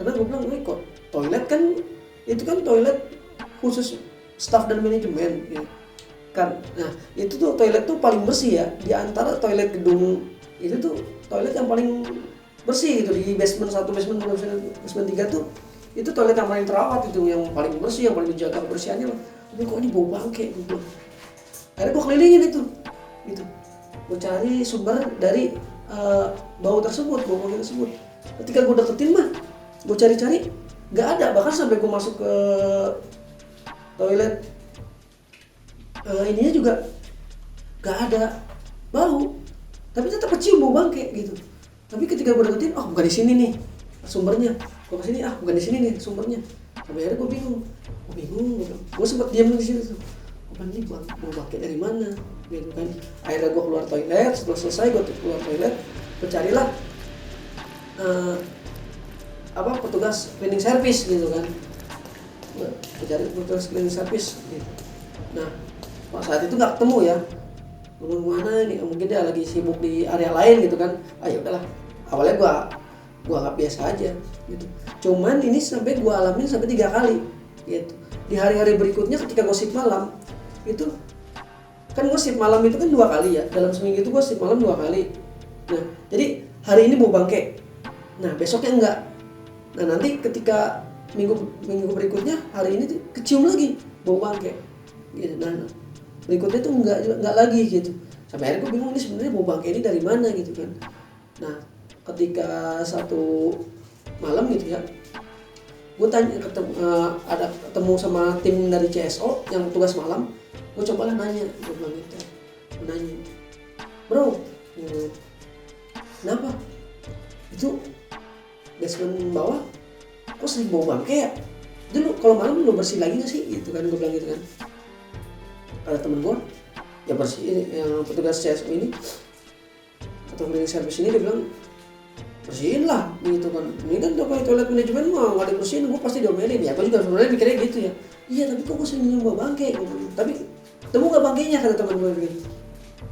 Karena gue bilang, kok toilet kan itu kan toilet khusus staff dan manajemen ya. Kan, nah itu tuh toilet tuh paling bersih ya di antara toilet gedung itu tuh toilet yang paling bersih gitu di basement 1, basement 2, basement 3 tuh itu toilet yang paling terawat itu yang paling bersih yang paling dijaga kebersihannya lah. Tapi kok ini bau bangke gitu. Akhirnya gue kelilingin itu gitu. Gue cari sumber dari bau tersebut, bau bangke tersebut. Ketika gue deketin mah, gue cari-cari nggak ada, bahkan sampai gue masuk ke toilet ininya juga nggak ada bau, tapi tetap kecium bau bangke gitu. Tapi ketika gue deketin, oh bukan di sini nih sumbernya, gue kesini bukan di sini nih sumbernya. Sampai akhirnya gue bingung, gue sempat diam di situ tuh. Apa nih bau bangke dari mana? Gitu kan. Akhirnya gue keluar toilet, setelah selesai gue keluar toilet, gue carilah petugas cleaning service gitu kan. Gue cari petugas cleaning service gitu. Nah saat itu nggak ketemu ya, mana ini mungkin dia lagi sibuk di area lain gitu kan. Ya udahlah, awalnya gua nggak biasa aja gitu. Cuman ini sampai gua alamin sampai 3 kali gitu. Di hari-hari berikutnya ketika gua shift malam itu kan gua shift malam itu kan 2 kali ya, dalam seminggu itu gua shift malam 2 kali. Nah jadi hari ini bau bangke, nah besoknya enggak. Nah nanti ketika minggu berikutnya hari ini tuh kecium lagi bau bangke gitu. Nah berikutnya tuh nggak lagi gitu. Sampai akhirnya gue bingung ini sebenarnya bau bangke ini dari mana gitu kan. Nah ketika satu malam gitu ya, gue tanya ketemu sama tim dari CSO yang tugas malam. Gue cobalah nanya, gue bilang gitu, nanya, bro, kenapa itu basement bawah kok sering bau bangke ya? Dulu kalau malam lu bersih lagi nggak sih gitu kan, gue bilang gitu kan. Ada temen gue yang bersih, yang petugas CSO ini atau cleaning service ini, dia bilang bersihin lah gitu kan. Ini kan toilet manajemen mah nggak dibersihin, gue pasti diomelin ya. Aku juga sebenarnya mikirnya gitu ya. Iya tapi kok gue sering nyoba bangke gitu. Tapi ketemu nggak bangkenya, kata teman gue gitu.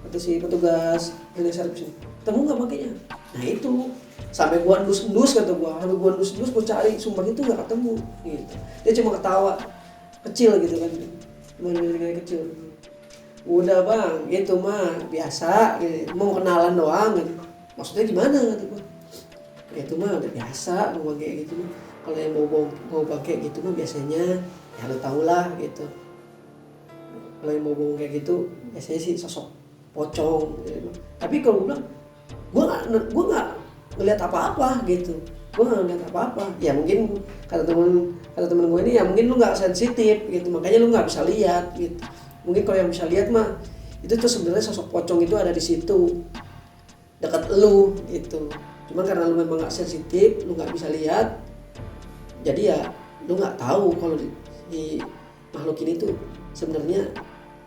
Kata si petugas cleaning service ini, ketemu nggak bangkenya? Nah itu sampai gue endus kata gue, sampai gue endus gue cari sumbernya itu nggak ketemu gitu. Dia cuma ketawa kecil gitu kan. Main kecil, udah bang, itu mah biasa, gitu. Mau kenalan doang, gitu. Maksudnya gimana gitu gua? Itu mah udah biasa, mau kayak gitu. Kalau yang mau pakai gitu mah biasanya, ya lo tau lah gitu. Kalau yang mau kayak gitu, biasanya sih sosok pocong. Gitu. Tapi kalau gua bilang, gua nggak ngeliat apa-apa gitu. Gue nggak ngeliat apa-apa. Ya mungkin kata temen gue ini ya mungkin lu nggak sensitif gitu, makanya lu nggak bisa lihat gitu. Mungkin kalau yang bisa lihat mah itu tuh sebenarnya sosok pocong itu ada di situ dekat lu gitu. Cuma karena lu memang nggak sensitif, lu nggak bisa lihat, jadi ya lu nggak tahu kalau di makhluk ini tuh sebenarnya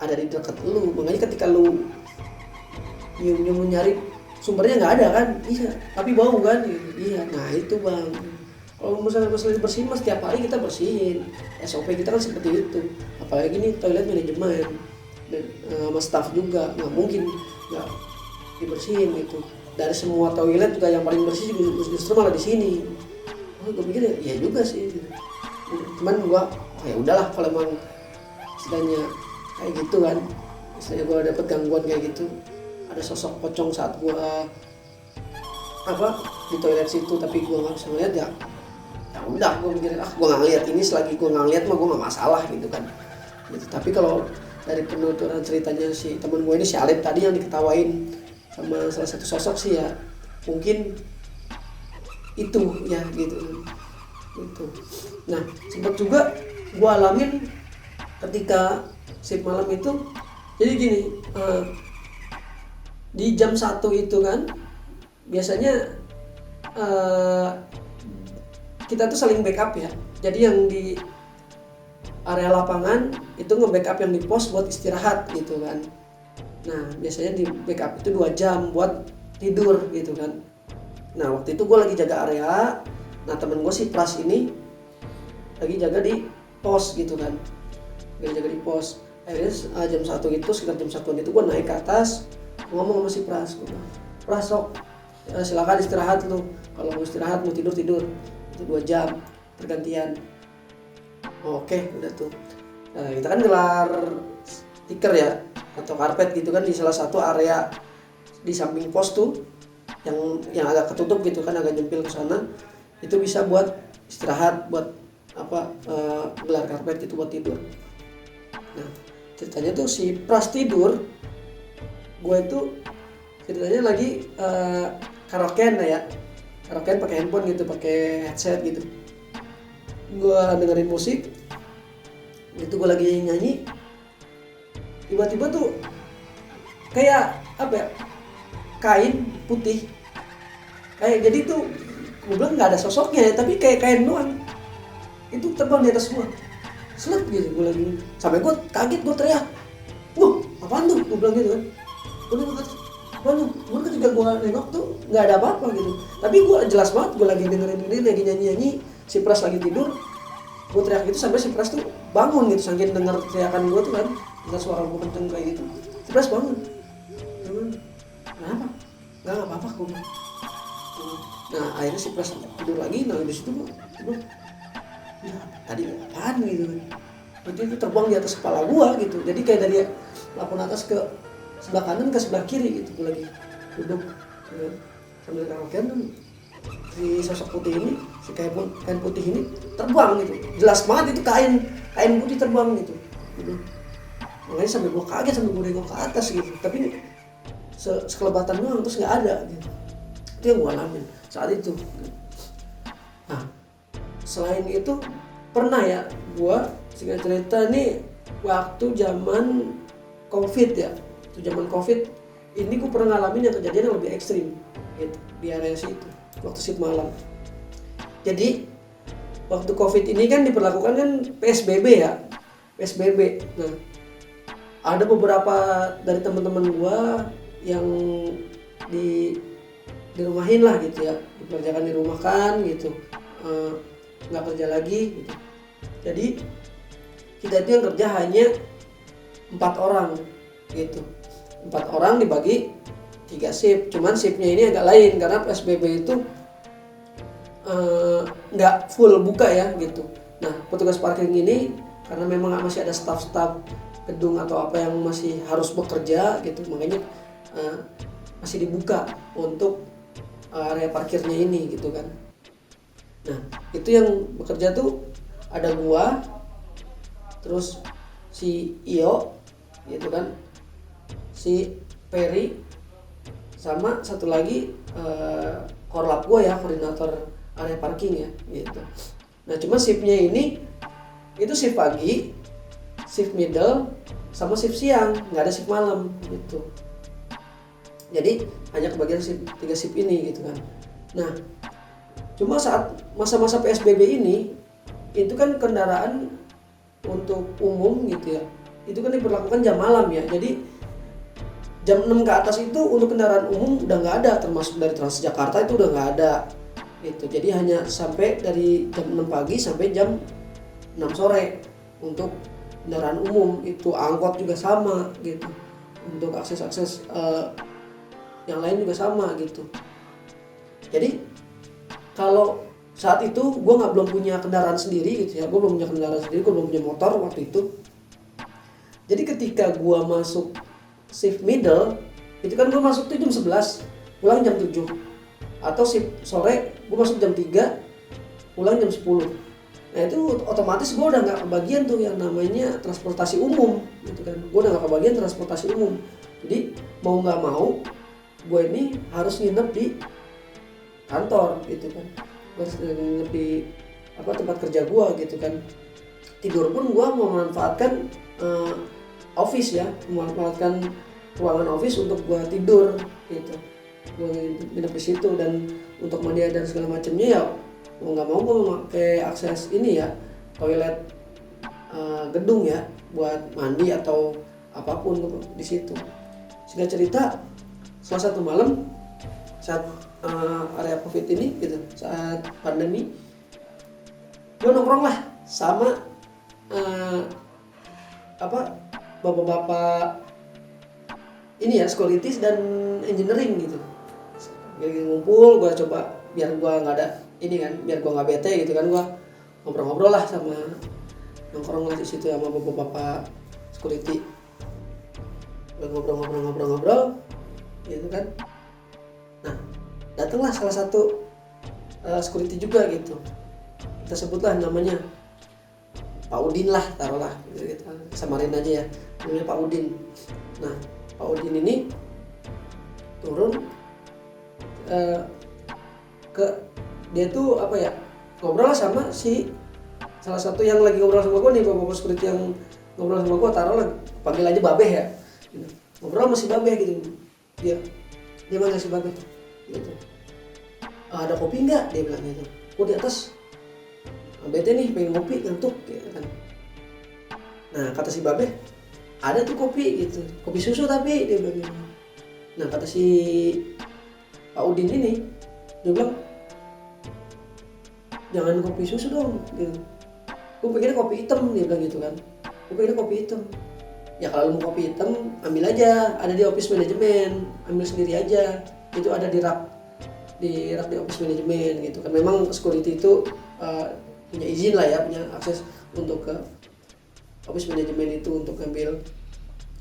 ada di dekat lu. Makanya ketika lu nyium nyari sumbernya nggak ada kan, iya, tapi bau kan, iya. Nah itu bang, kalau misalnya bersihin mas setiap hari kita bersihin, SOP kita kan seperti itu. Apalagi nih toilet manajemen dan sama staff juga, nggak mungkin nggak dibersihin gitu. Dari semua toilet juga yang paling bersih justru malah di sini. Oh gue pikir ya juga sih, gitu. Cuman gua ya udahlah kalau emang istilahnya kayak gitu kan, istilahnya gua dapet gangguan kayak gitu. Ada sosok pocong saat gua di toilet situ, tapi gua nggak bisa ngeliat ya udah gua mikirin gua nggak ngeliat ini, selagi gua nggak ngeliat mah gua nggak masalah gitu kan gitu. Tapi kalau dari penuturan ceritanya si teman gua ini, si Alip tadi yang diketawain sama salah satu sosok sih ya, mungkin itu ya gitu. Nah sempat juga gua alamin ketika shift malam itu. Jadi gini, di jam 1 itu kan biasanya kita tuh saling backup ya. Jadi yang di area lapangan itu nge-backup yang di pos buat istirahat gitu kan. Nah biasanya di backup itu 2 jam buat tidur gitu kan. Nah waktu itu gue lagi jaga area. Nah temen gue si Pras ini lagi jaga di pos gitu kan, lagi jaga di pos. Akhirnya jam 1 itu, sekitar jam 1 itu gue naik ke atas, ngomong sama si Pras, gue bilang, Pras sok silakan istirahat tuh, kalau mau istirahat mau tidur itu 2 jam pergantian. Oke, udah tuh. Nah, kita kan gelar stiker ya atau karpet gitu kan di salah satu area di samping pos tuh yang agak ketutup gitu kan, agak nyempil ke sana. Itu bisa buat istirahat, buat gelar karpet gitu buat tidur. Nah, ceritanya tuh si pras tidur, gue itu ceritanya lagi karaokean lah ya, karaokean pakai handphone gitu, pakai headset gitu. Gue dengerin musik, itu gue lagi nyanyi, tiba-tiba tuh kayak kain putih, kayak jadi tuh gue bilang nggak ada sosoknya ya, tapi kayak kain doang, itu terbang di atas gue, selep gitu. Gue lagi sampai gue kaget, gue teriak, wah apaan tuh, gue bilang gitu kan. Gue nengok atas, waduh, gue juga gue nengok tuh nggak ada apa-apa gitu, tapi gue jelas banget gue lagi dengerin ini, lagi nyanyi, si pras lagi tidur. Gue teriak gitu sampai si pras tuh bangun gitu, saking denger teriakan gue tuh kan, dengar suara gue kenceng kayak gitu. Si pras bangun, kenapa? Nggak apa-apa gue bilang. Nah akhirnya si pras tidur lagi. Nah di situ gue tadi apaan gitu kan, berarti itu terbang di atas kepala gue gitu. Jadi kayak dari plafon atas ke sebelah kanan ke sebelah kiri gitu. Gue lagi duduk sambil karaokean kan, si sosok putih ini, si kain putih ini terbang gitu, jelas banget itu kain putih terbang gitu. Makanya sampai gue kaget, sampai gue nengok ke atas gitu, tapi sekelebatan doang, terus nggak ada gitu. Itu yang gue alamin saat itu. Nah selain itu pernah ya gue singkat cerita nih, waktu zaman covid ya, itu zaman covid ini gue pernah ngalamin yang kejadian yang lebih ekstrim gitu di area situ waktu shift malam. Jadi waktu covid ini kan diperlakukan kan PSBB ya, PSBB. Nah ada beberapa dari teman-teman gue yang dirumahin lah gitu ya, dikerjakan di rumah kan gitu, nggak kerja lagi gitu. Jadi kita itu yang kerja hanya 4 orang gitu, 4 orang dibagi 3 shift. Cuman shiftnya ini agak lain karena PSBB itu nggak full buka ya gitu. Nah petugas parkir ini karena memang masih ada staff-staff gedung atau apa yang masih harus bekerja gitu, makanya masih dibuka untuk area parkirnya ini gitu kan. Nah itu yang bekerja tuh ada gua, terus si Iyo gitu kan, si Perry, sama satu lagi korlap gua ya, koordinator area parking ya gitu. Nah cuma shiftnya ini itu shift pagi, shift middle, sama shift siang, nggak ada shift malam gitu. Jadi hanya kebagian 3 shift ini gitu kan. Nah cuma saat masa-masa PSBB ini itu kan kendaraan untuk umum gitu ya, itu kan diberlakukan jam malam ya. Jadi jam 6 ke atas itu untuk kendaraan umum udah nggak ada, termasuk dari Transjakarta itu udah nggak ada gitu. Jadi hanya sampai dari jam 6 pagi sampai jam 6 sore untuk kendaraan umum. Itu angkot juga sama gitu, untuk akses-akses yang lain juga sama gitu. Jadi kalau saat itu gue belum punya kendaraan sendiri gitu ya, gue belum punya kendaraan sendiri, gue belum punya motor waktu itu. Jadi ketika gue masuk shift middle itu kan gue masuk tuh jam 11, pulang jam 7. Atau shift sore gue masuk jam 3, pulang jam 10. Nah itu otomatis gue udah gak kebagian tuh yang namanya transportasi umum gitu kan. Gue udah gak kebagian transportasi umum. Jadi mau gak mau gue ini harus nginep di kantor gitu kan, gue harus nginep di tempat kerja gue gitu kan. Tidur pun gue memanfaatkan office ya, memanfaatkan ruangan office untuk gue tidur gitu. Gue nginep di situ, dan untuk mandi dan segala macamnya ya mau nggak mau gue memakai akses ini ya, toilet gedung ya, buat mandi atau apapun di situ. Singkat cerita, salah satu malam saat area covid ini gitu, saat pandemi, gue nongkrong lah sama bapak-bapak ini ya, sekuritis dan engineering gitu. Lagi ngumpul, gue coba biar gue nggak ada ini kan, biar gue nggak bete gitu kan, gue ngobrol-ngobrol lah sama nongkrong lah di situ sama bapak-bapak security, ngobrol gitu kan. Nah datanglah salah satu security juga gitu, kita sebutlah namanya Pak Udin lah, taruhlah kita samarin aja ya, namanya Pak Udin. Nah Pak Udin ini turun ke dia tuh apa ya, ngobrol lah sama si salah satu yang lagi ngobrol sama gue nih, bapak security yang ngobrol sama gue, taruhlah panggil aja Babeh ya gitu. Ngobrol sama si Babeh gitu, dia mana si Babeh gitu, ada kopi nggak, dia bilang gitu. Gue di atas bete nih pengen ngopi ngantuk gitu kan. Nah kata si Babeh ada tuh kopi gitu, kopi susu tapi, dia bilang gitu. Nah kata si Pak Udin ini, dia bilang jangan kopi susu dong gitu, gue pengennya kopi hitam, dia bilang gitu kan. Gue pengennya kopi hitam. Ya kalau lu mau kopi hitam ambil aja, ada di office manajemen, ambil sendiri aja, itu ada di rak di office manajemen gitu kan. Memang security itu punya izin lah ya, punya akses untuk ke office manajemen itu untuk ngambil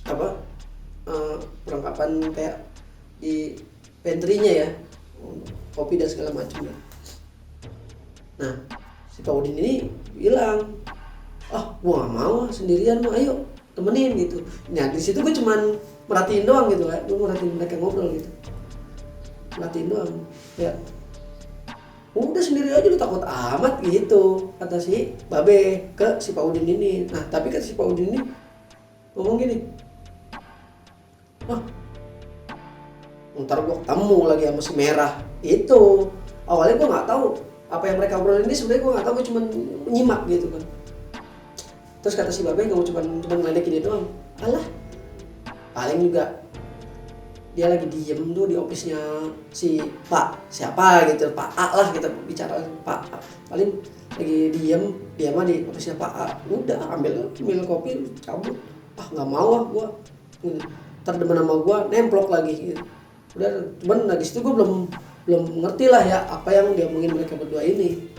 apa perlengkapan kayak di pantry-nya ya, kopi dan segala macam ya. Nah si Pak Udin ini bilang, gua gak mau sendirian mah, ayo temenin gitu. Nah di situ gue cuman merhatiin doang gitu kan, gue merhatiin mereka ngobrol gitu, merhatiin doang ya. Udah sendiri aja, lu takut amat gitu, kata si Babe ke si Pak Udin ini. Nah tapi kata si Pak Udin ini ngomong gini, ntar gua ketemu lagi sama si Merah itu. Awalnya gua nggak tahu apa yang mereka obrolin ini, sebenarnya gua nggak tahu, gua cuma menyimak gitu kan. Terus kata si Babe, kamu cuma ngeledekin dia doang. Alah, paling juga dia lagi diem tuh di office-nya si Pak siapa gitu, Pak A lah, kita bicara Pak A. Paling lagi diem, dia mah di office-nya Pak A. Udah ambil kopi, cabut. Nggak mau gua. Ntar demen sama gua, nemplok lagi gitu. Udah, cuman di situ gua belum ngerti lah ya apa yang dia omongin mereka berdua ini.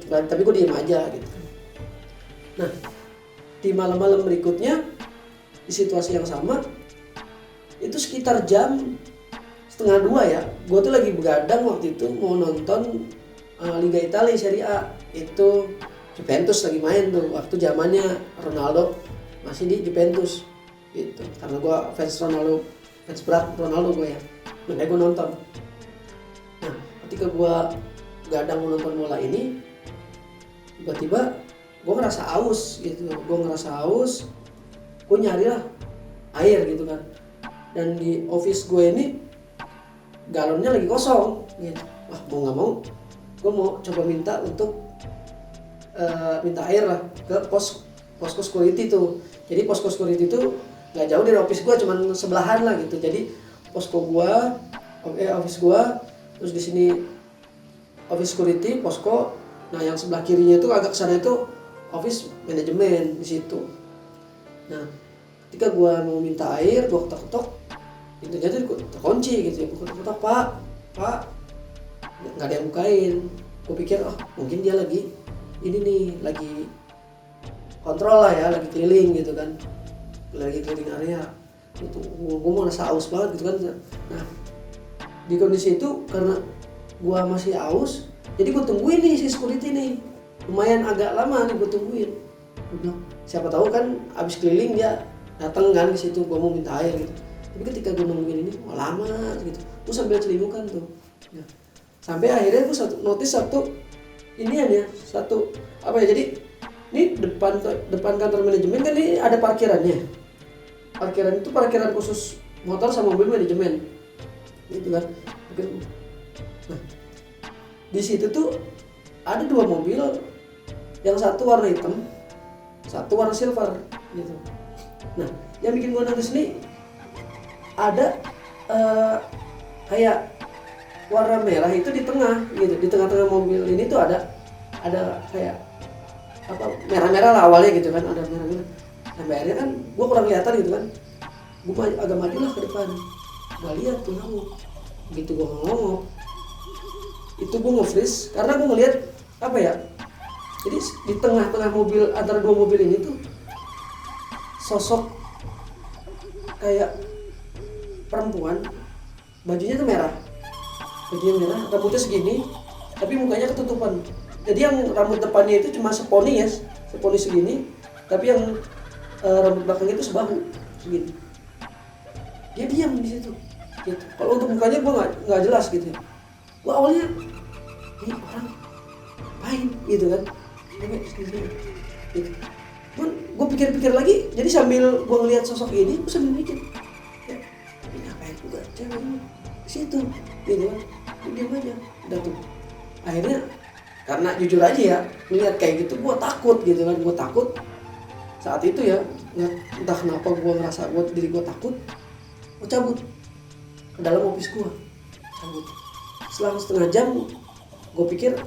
Tapi gua diem aja gitu. Nah, di malam-malam berikutnya di situasi yang sama itu sekitar jam 1:30 ya, gue tuh lagi begadang waktu itu mau nonton Liga Italia Serie A, itu Juventus lagi main tuh waktu zamannya Ronaldo masih di Juventus gitu. Karena gue fans berat Ronaldo gue ya, makanya gue nonton. Nah ketika gue begadang mau nonton bola ini, tiba-tiba gue ngerasa aus gitu, gue nyari lah air gitu kan. Dan di office gue ini galonnya lagi kosong gitu. Mau nggak mau gue mau coba minta untuk minta air lah ke posko security tuh. Jadi posko security itu nggak jauh dari office gue, cuman sebelahan lah gitu. Jadi posko gue, office gue, terus di sini office security, posko. Nah yang sebelah kirinya itu agak kesana itu office manajemen di situ. Nah ketika gue mau minta air, gue ketok-ketok, pintunya tuh terkunci gitu ya. Gue ketok-ketok, Pak, nggak ada yang bukain. Gue pikir mungkin dia lagi ini nih, lagi kontrol lah ya, lagi keliling gitu kan, lagi keliling area itu. Gue mau rasa aus banget gitu kan. Nah di kondisi itu karena gue masih aus, jadi gue tungguin nih si security nih, lumayan agak lama nih gue tungguin. Gue bilang siapa tahu kan abis keliling dia datang kan ke situ, gue mau minta air gitu. Tapi ketika gue nungguin ini lama gitu, gue sambil celimukan tuh ya. Sampai akhirnya gue notice satu jadi ini depan kantor manajemen kan, ini ada parkirannya. Parkiran itu parkiran khusus motor sama mobil manajemen gitu kan. Nah di situ tuh ada 2 mobil, yang satu warna hitam, satu warna silver gitu. Nah yang bikin gue notice nih ada kayak warna merah itu di tengah gitu, di tengah-tengah mobil ini tuh ada kayak merah-merah lah awalnya gitu kan, ada merah-merah. Sampai akhirnya kan gue kurang kelihatan gitu kan, gue agak maju lah ke depan, gue lihat tuh nongol gitu, gue ngomong itu gue nge-freeze karena gue ngeliat apa ya, jadi di tengah-tengah mobil, antara dua mobil ini tuh sosok kayak perempuan, bajunya tuh merah, rambutnya segini tapi mukanya ketutupan. Jadi yang rambut depannya itu cuma seponi ya, seponi segini, tapi yang rambut belakangnya itu sebahu segini. Dia diam di situ gitu. Kalau untuk mukanya gue nggak jelas gitu ya. Gue awalnya ini orang ngapain gitu kan, gitu. Cuman gue pikir-pikir lagi, jadi sambil gue ngeliat sosok ini, gue sambil mikir, ya ini ngapain juga cewek ini di situ gitu kan. Diam aja, udah tuh. Akhirnya karena jujur aja ya, ngeliat kayak gitu gue takut gitu kan. Gue takut saat itu ya, entah kenapa gue ngerasa diri gue takut. Gue cabut ke dalam office gue, cabut. Selang setengah jam, gue pikir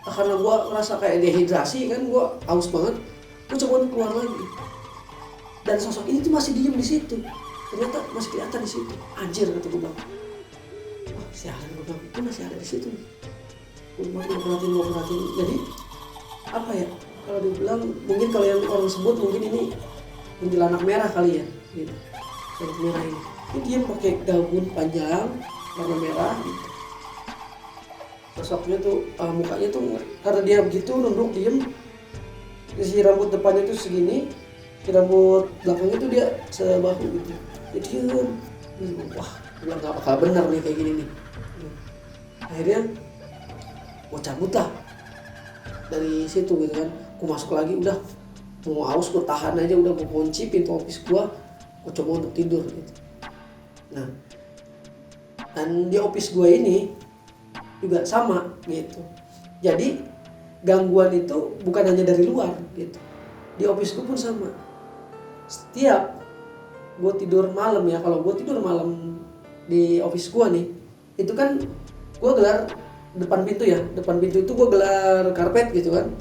karena gue ngerasa kayak dehidrasi kan, gue haus banget. Gue coba untuk keluar lagi, dan sosok ini tuh masih diem di situ. Ternyata masih kelihatan di situ. Anjir, kata gue bilang, wah sialan, gue bilang itu masih ada di situ. Gue perhatiin. Jadi apa ya? Kalau dibilang mungkin kalau yang orang sebut mungkin ini kuntilanak merah kali ya, gitu. Kuntilanak merah ini. Ini dia pakai gaun panjang warna merah. Gitu. Sosoknya tuh mukanya tuh karena dia begitu nunduk diem. Si rambut depannya tuh segini, si rambut belakangnya tuh dia sebahu gitu. Dia diem. Wah, bilang gak bakal benar nih kayak gini nih. Akhirnya gue cabut lah dari situ gitu kan. Gue masuk lagi, udah mau haus, gue tahan aja, udah gue kunci pintu office gue coba untuk tidur gitu. Nah, dan di office gue ini juga sama gitu. Jadi gangguan itu bukan hanya dari luar gitu. Di office gue pun sama. Setiap gue tidur malam ya, kalau gue tidur malam di office gue nih, itu kan gue gelar depan pintu ya. Depan pintu itu gue gelar karpet gitu kan.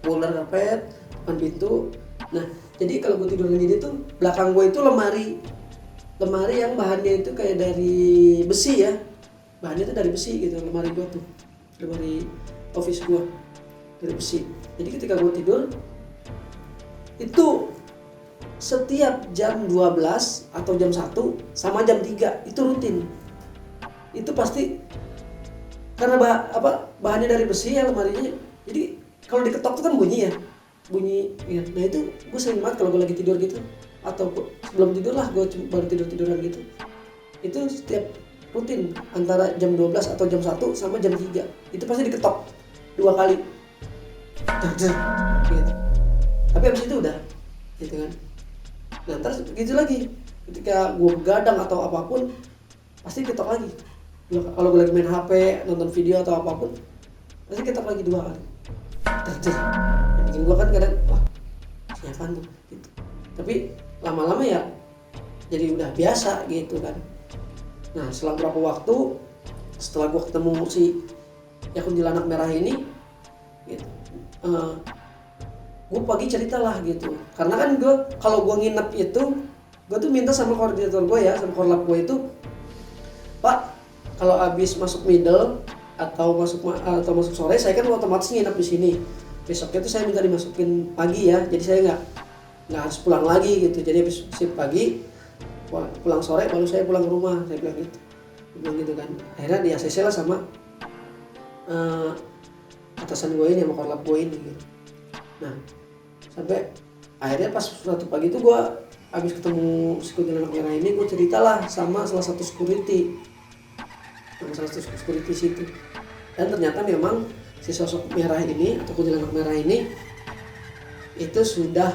Gue gelar karpet depan pintu. Nah, jadi kalau gue tidur gini tuh, belakang gue itu lemari yang bahannya itu kayak dari besi ya. Bahannya itu dari besi gitu, lemari gue tuh, lemari office gue dari besi. Jadi ketika gue tidur itu setiap jam 12 atau jam 1 sama jam 3 itu rutin. Itu pasti karena bahannya dari besi ya lemarinya. Jadi kalau diketok itu kan bunyi ya. Nah itu gue sering banget kalau gue lagi tidur gitu, atau sebelum tidur lah, gue baru tiduran gitu. Itu setiap rutin antara jam 12 atau jam 1 sama jam 3 itu pasti diketok 2 kali gitu. Tapi abis itu udah gitu kan. Nah terus gitu lagi, ketika gue begadang atau apapun pasti ketok lagi. Kalau gue lagi main HP, nonton video atau apapun, pasti ketok lagi 2 kali. Yang bikin gue kan kadang, wah siapaan tuh gitu. Tapi lama-lama ya jadi udah biasa gitu kan. Nah setelah berapa waktu, setelah gue ketemu si ya kuntilanak merah ini gitu, gue pagi ceritalah gitu. Karena kan gue kalau gue nginep itu, gue tuh minta sama koordinator gue ya, sama korlap gue itu, Pak kalau abis masuk middle atau masuk sore, saya kan otomatis nginep di sini. Besoknya tuh saya minta dimasukin pagi ya, jadi saya nggak harus pulang lagi gitu. Jadi habis shift pagi pulang sore baru saya pulang ke rumah, saya bilang gitu kan. Akhirnya di ACC lah sama atasan gue ini, sama korlap gue ini gitu. Nah sampai akhirnya pas suatu pagi itu gue habis ketemu si kuntilanak merah ini, gue ceritalah sama salah satu security situ. Dan ternyata memang si sosok merah ini atau kuntilanak merah ini itu sudah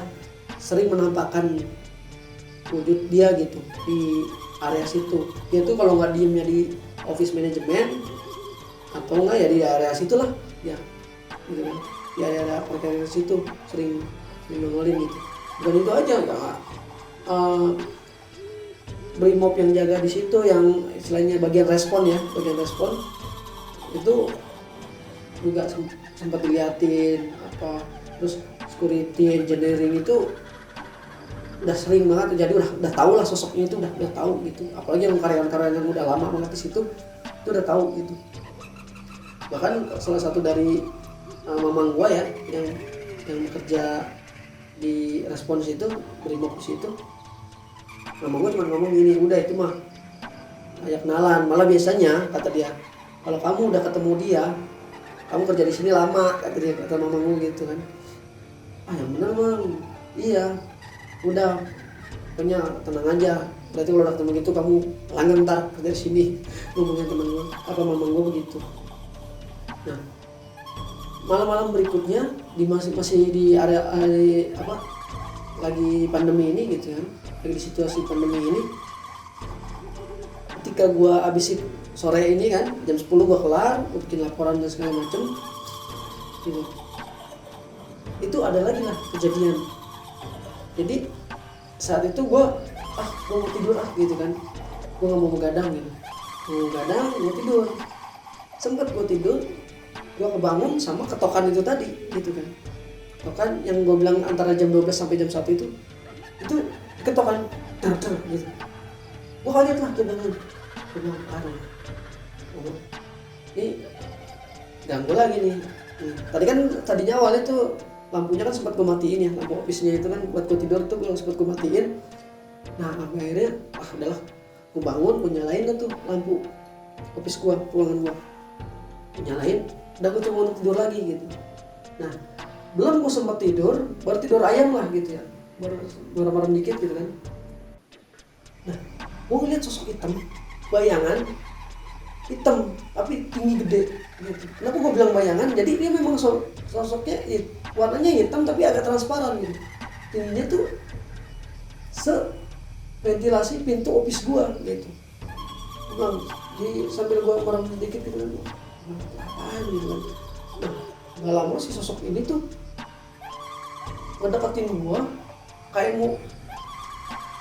sering menampakkan wujud dia gitu di area situ. Dia tuh kalau nggak diemnya di office manajemen atau enggak ya di area situ lah ya gitu kan. Di area parkir situ sering nongolin gitu. Bukan itu aja, enggak Brimob yang jaga di situ, yang istilahnya bagian respon itu juga sempat diliatin apa. Terus security engineering itu udah sering banget, jadi udah tahu lah sosoknya itu, udah tahu gitu. Apalagi yang karyawan yang udah lama banget di situ itu udah tahu gitu. Bahkan salah satu dari mamang gua ya yang bekerja di respons itu, Brimob itu, mamang gua cuma ngomong gini, udah itu mah kayak kenalan. Malah biasanya kata dia, kalau kamu udah ketemu dia, kamu kerja di sini lama, kata dia, kata mamang gua gitu kan. Yang bener mang, iya, udah, pokoknya tenang aja. Berarti kalau udah ketemu gitu kamu langgeng ntar kerja di sini, ngomongnya teman gua, apa mamang gua begitu. Nah, malam-malam berikutnya masih di area apa lagi pandemi ini gitu kan, lagi di situasi pandemi ini, ketika gua abis sore ini kan jam 10 gua kelar, gua bikin laporan dan segala macem gitu. Itu ada lagi lah kejadian. Jadi saat itu gua mau tidur gitu kan, gua nggak mau begadang gitu, gua tidur. Sempet gua tidur, gua kebangun sama ketokan itu tadi gitu kan. Ketokan yang gua bilang antara jam 12 sampai jam 1 itu ketokan ter gitu. Gua kaget lah, gua bangun. Gua bilang, aduh, ini ganggu lagi nih. Tadi kan tadinya awalnya tuh lampunya kan sempat gue matiin ya, lampu office-nya itu kan buat gue tidur tuh gue sempat gue matiin. Nah akhirnya udahlah, gue bangun, gue nyalain tuh lampu office gue, ruangan gue, nyalain, udah gue coba untuk tidur lagi gitu. Nah belum gue sempat tidur, baru tidur ayam lah gitu ya, baru marah-marah dikit gitu kan. Nah gue ngeliat sosok hitam, bayangan hitam tapi tinggi gede gitu. Kenapa gue bilang bayangan? Jadi dia memang sosoknya warnanya hitam tapi agak transparan gitu. Tingginya tuh ventilasi pintu office gue gitu. Bilang, sambil gue merem sedikit gitu kan, apaan gitu kan. Nah gak lama si sosok ini tuh ngedeketin gue, kayak mau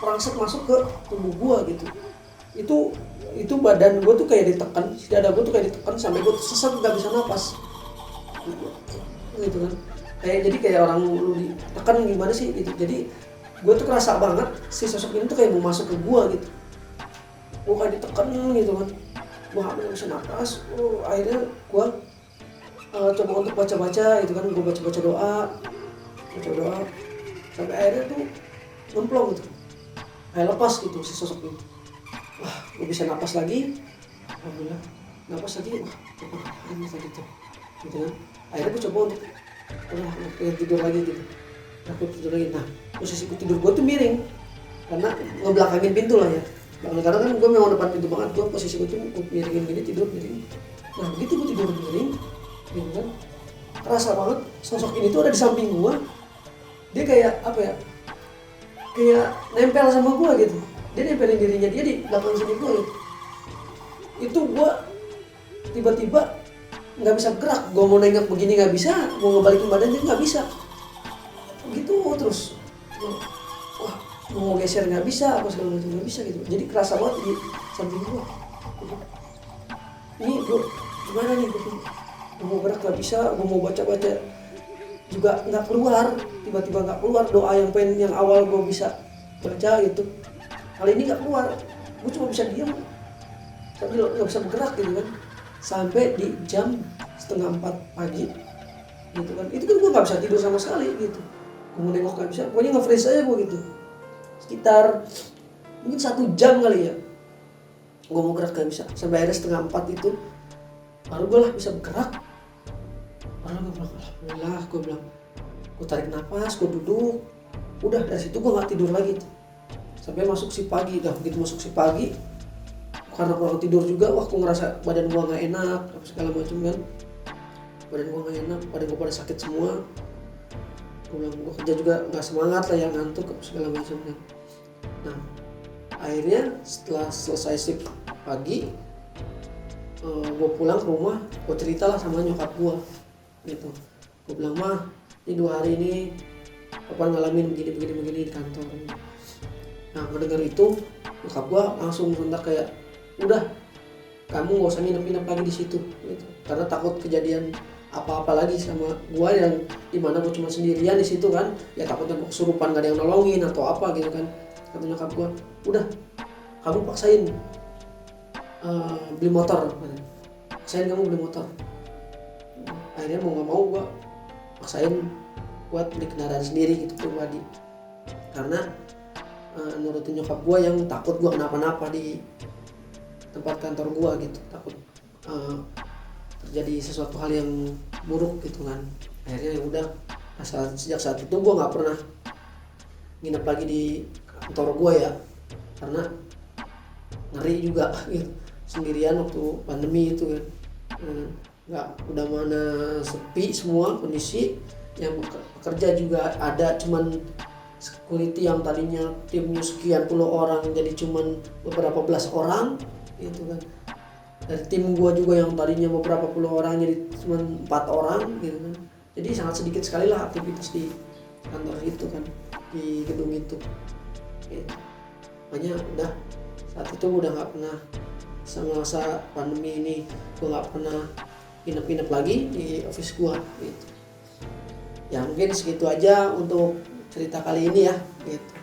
merangsek masuk ke tubuh gue gitu. Itu badan gue tuh kayak ditekan, dada gue tuh kayak ditekan sampai gue sesat, nggak bisa napas gitu kan. Jadi kayak orang lu ditekan gimana sih gitu. Jadi gue tuh kerasa banget si sosok ini tuh kayak mau masuk ke gue gitu. Gue kayak ditekan gitu kan, gue nggak bisa napas. Akhirnya gue coba untuk baca-baca gitu kan, gue baca doa sampai akhirnya tuh ngemplong gitu, kayak lepas gitu si sosok ini. Wah, gue bisa napas lagi, alhamdulillah, napas lagi, apaan tadi tuh, gitu kan. Akhirnya gue coba untuk, tidur lagi gitu, Nah, posisi tidur gue tuh miring, karena ngebelakangin pintu lah ya, karena kan gue memang depan pintu banget, gue posisi gue tuh miringin gini, tidur miring. Nah, begitu gue tidur miring, gitu kan, terasa banget sosok ini tuh ada di samping gue, dia kayak apa ya, kayak nempel sama gue gitu. Dia nempelin dirinya dia di belakang sini gue gitu. Itu gue tiba-tiba nggak bisa gerak, gue mau nengok begini nggak bisa, mau ngebalikin badan dia nggak bisa, gitu terus. Wah, mau geser nggak bisa, apa segala macam nggak bisa gitu. Jadi kerasa banget di samping gue. Ini gue gimana nih, gue mau gerak nggak bisa, gue mau baca-baca juga nggak keluar, tiba-tiba nggak keluar doa yang awal gue bisa baca gitu. Kali ini nggak keluar, gue cuma bisa diam, tapi nggak bisa bergerak gitu kan. Sampai di jam 3:30 pagi, gitu kan. Itu kan gue nggak bisa tidur sama sekali gitu. Gue mau nengok nggak bisa, pokoknya nge-freeze aja gue gitu. Sekitar mungkin 1 jam kali ya, gue mau gerak nggak bisa. Sampai akhirnya 3:30 itu, baru gue lah bisa bergerak. Baru gue bilang, alhamdulillah, gue tarik nafas, gue duduk. Udah dari situ gue nggak tidur lagi tuh. Sampai masuk si pagi, begitu masuk si pagi, karena kurang tidur juga, wah gue ngerasa badan gue nggak enak, segala macam kan, badan gue nggak enak, badan gue pada sakit semua. Gue bilang gue kerja juga nggak semangat lah ya, ngantuk segala macam kan. Nah akhirnya setelah selesai shift pagi, gue pulang ke rumah, gue ceritalah sama nyokap gue gitu. Gue bilang, mah ini 2 hari ini Papa ngalamin begini di kantor. Nah mendengar itu, nyokap gue langsung bentar kayak, udah kamu gak usah nginep-nginep lagi di situ gitu. Karena takut kejadian apa-apa lagi sama gue, yang dimana gue cuma sendirian di situ kan, ya takutnya gue kesurupan, gak ada yang nolongin atau apa gitu kan. Kata nyokap gue, udah kamu paksain beli motor, paksain kamu beli motor. akhirnya mau nggak mau gue maksain buat beli kendaraan sendiri gitu pribadi, karena nurutin nyokap gue yang takut gue kenapa-napa di tempat kantor gue gitu, takut terjadi sesuatu hal yang buruk gitu kan. Akhirnya ya udah, sejak saat itu gue nggak pernah nginep lagi di kantor gue ya, karena ngeri juga gitu sendirian waktu pandemi itu kan. Nggak, udah mana sepi semua kondisi, yang bekerja juga ada cuman security yang tadinya timnya sekian puluh orang jadi cuman beberapa belas orang gitu kan. Dari tim gua juga yang tadinya beberapa puluh orang jadi cuman 4 orang gitu kan. Jadi sangat sedikit sekali lah aktivitas di kantor itu kan, di gedung itu gitu. Makanya udah saat itu udah nggak pernah, semasa pandemi ini gua nggak pernah nginep-nginep lagi di office gua gitu. Ya mungkin segitu aja untuk cerita kali ini ya gitu.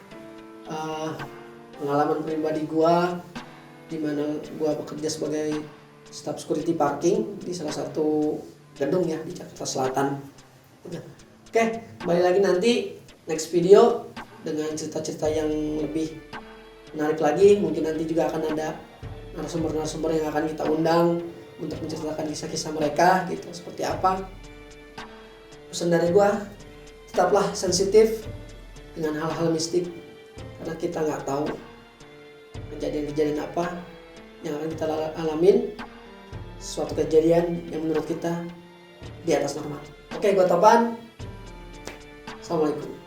Pengalaman pribadi gua di mana gua bekerja sebagai staff security parking di salah satu gedung ya di Jakarta Selatan. Oke, kembali lagi nanti next video dengan cerita-cerita yang lebih menarik lagi. Mungkin nanti juga akan ada narasumber-narasumber yang akan kita undang untuk menceritakan kisah-kisah mereka gitu, seperti apa. Pesan dari gua, tetaplah sensitif dengan hal-hal mistik, karena kita nggak tahu kejadian-kejadian apa yang akan kita alamin, suatu kejadian yang menurut kita di atas normal. Oke, gua Topan. Assalamualaikum.